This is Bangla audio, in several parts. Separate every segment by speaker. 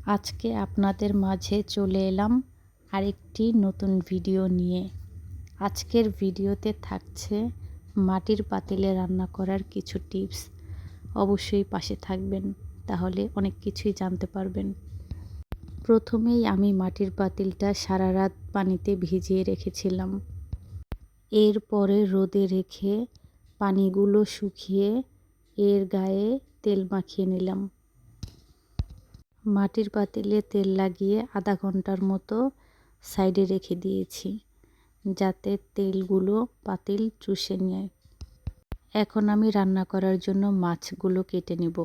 Speaker 1: আজকে আপনাদের মাঝে চলে এলাম আরেকটি নতুন ভিডিও নিয়ে। আজকের ভিডিওতে থাকছে মাটির পাতিলে রান্না করার কিছু টিপস। অবশ্যই পাশে থাকবেন, তাহলে অনেক কিছুই জানতে পারবেন। প্রথমেই আমি মাটির পাতিলটা সারা রাত পানিতে ভিজিয়ে রেখেছিলাম। এরপরে রোদে রেখে পানিগুলো শুকিয়ে এর গায়ে তেল মাখিয়ে নিলাম। মাটির পাতিলে তেল লাগিয়ে আধা ঘন্টার মতো সাইডে রেখে দিয়েছি, যাতে তেলগুলো পাতিল চুষে নেয়। এখন আমি রান্না করার জন্য মাছগুলো কেটে নেব।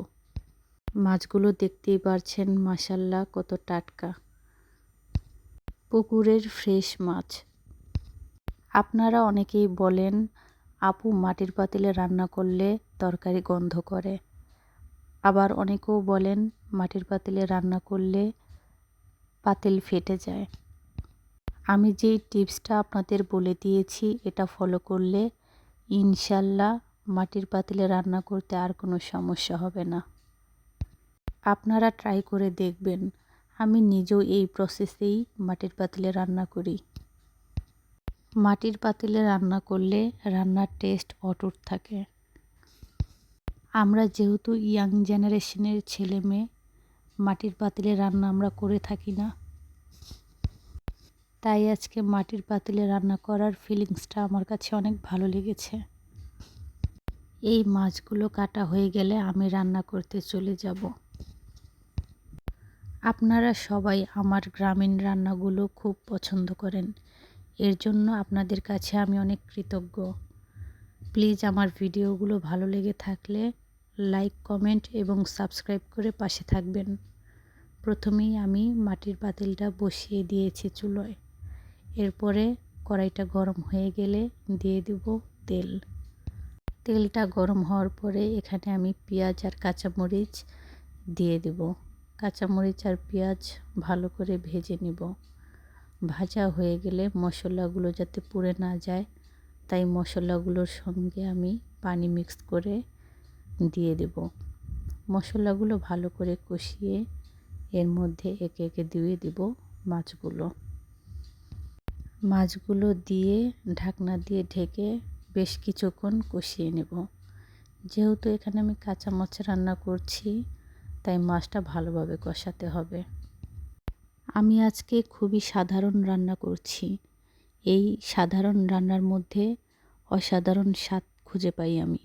Speaker 1: মাছগুলো দেখতেই পারছেন, মাশাআল্লাহ কত টাটকা, পুকুরের ফ্রেশ মাছ। আপনারা অনেকেই বলেন, আপু মাটির পাতিলে রান্না করলে তরকারি গন্ধ করে। আবার অনেকেও বলেন মাটির পাতিলে রান্না করলে পাতিল ফেটে যায়। আমি যেই টিপসটা আপনাদের বলে দিয়েছি, এটা ফলো করলে ইনশাল্লাহ মাটির পাতিলে রান্না করতে আর কোনো সমস্যা হবে না। আপনারা ট্রাই করে দেখবেন। আমি নিজেও এই প্রসেসেই মাটির পাতিলে রান্না করি। মাটির পাতিলে রান্না করলে রান্নার টেস্ট অটুট থাকে। আমরা যেহেতু ইয়াং জেনারেশনের ছেলে মেয়ে, মাটির পাতিলে রান্না আমরা করে থাকি না, তাই আজকে মাটির পাতিলে রান্না করার ফিলিংসটা আমার কাছে অনেক ভালো লেগেছে। এই মাছগুলো কাটা হয়ে গেলে আমি রান্না করতে চলে যাব। আপনারা সবাই আমার গ্রামীণ রান্নাগুলো খুব পছন্দ করেন, এর জন্য আপনাদের কাছে আমি অনেক কৃতজ্ঞ। প্লিজ আমার ভিডিওগুলো ভালো লেগে থাকলে লাইক, কমেন্ট এবং সাবস্ক্রাইব করে পাশে থাকবেন। প্রথমেই আমি মাটির পাতিলটা বসিয়ে দিয়েছি চুলোয়। এরপরে কড়াইটা গরম হয়ে গেলে দিয়ে দেব তেল। তেলটা গরম হওয়ার পরে এখানে আমি পেঁয়াজ আর কাঁচামরিচ দিয়ে দেব। কাঁচামরিচ আর পেঁয়াজ ভালো করে ভেজে নেব। ভাজা হয়ে গেলে মশলাগুলো যাতে পুড়ে না যায়, তাই মশলাগুলোর সঙ্গে আমি পানি মিক্স করে দিয়ে দেব। মশলাগুলো ভালো করে কষিয়ে এর মধ্যে একে একে দিয়ে দেব মাছগুলো। মাছগুলো দিয়ে ঢাকনা দিয়ে ঢেকে বেশ কিছুক্ষণ কষিয়ে নেব। যেহেতু এখানে আমি কাঁচা মাছ রান্না করছি, তাই মাছটা ভালোভাবে কষাতে হবে। আমি আজকে খুবই সাধারণ রান্না করছি। এই সাধারণ রান্নার মধ্যে অসাধারণ স্বাদ খুঁজে পাই আমি।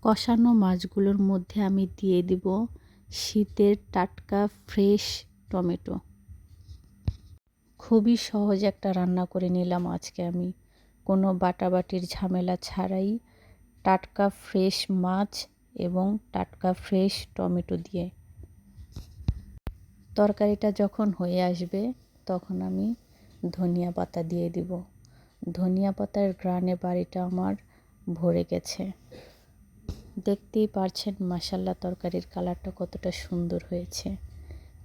Speaker 1: কষানো মাছগুলোর মধ্যে আমি দিয়ে দেব শীতের টাটকা ফ্রেশ টমেটো। খুবই সহজ একটা রান্না করে নিলাম আজকে আমি, কোনো বাটাবাটির ঝামেলা ছাড়াই, টাটকা ফ্রেশ মাছ এবং টাটকা ফ্রেশ টমেটো দিয়ে। তরকারিটা যখন হয়ে আসবে তখন আমি ধনিয়া পাতা দিয়ে দিব। ধনিয়া পাতার ঘ্রাণে বাড়িটা আমার ভরে গেছে। দেখতেই পারছেন মাশাআল্লাহ তরকারির কালারটা কতটা সুন্দর হয়েছে।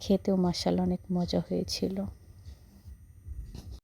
Speaker 1: খেতেও মাশাআল্লাহ অনেক মজা হয়েছিল।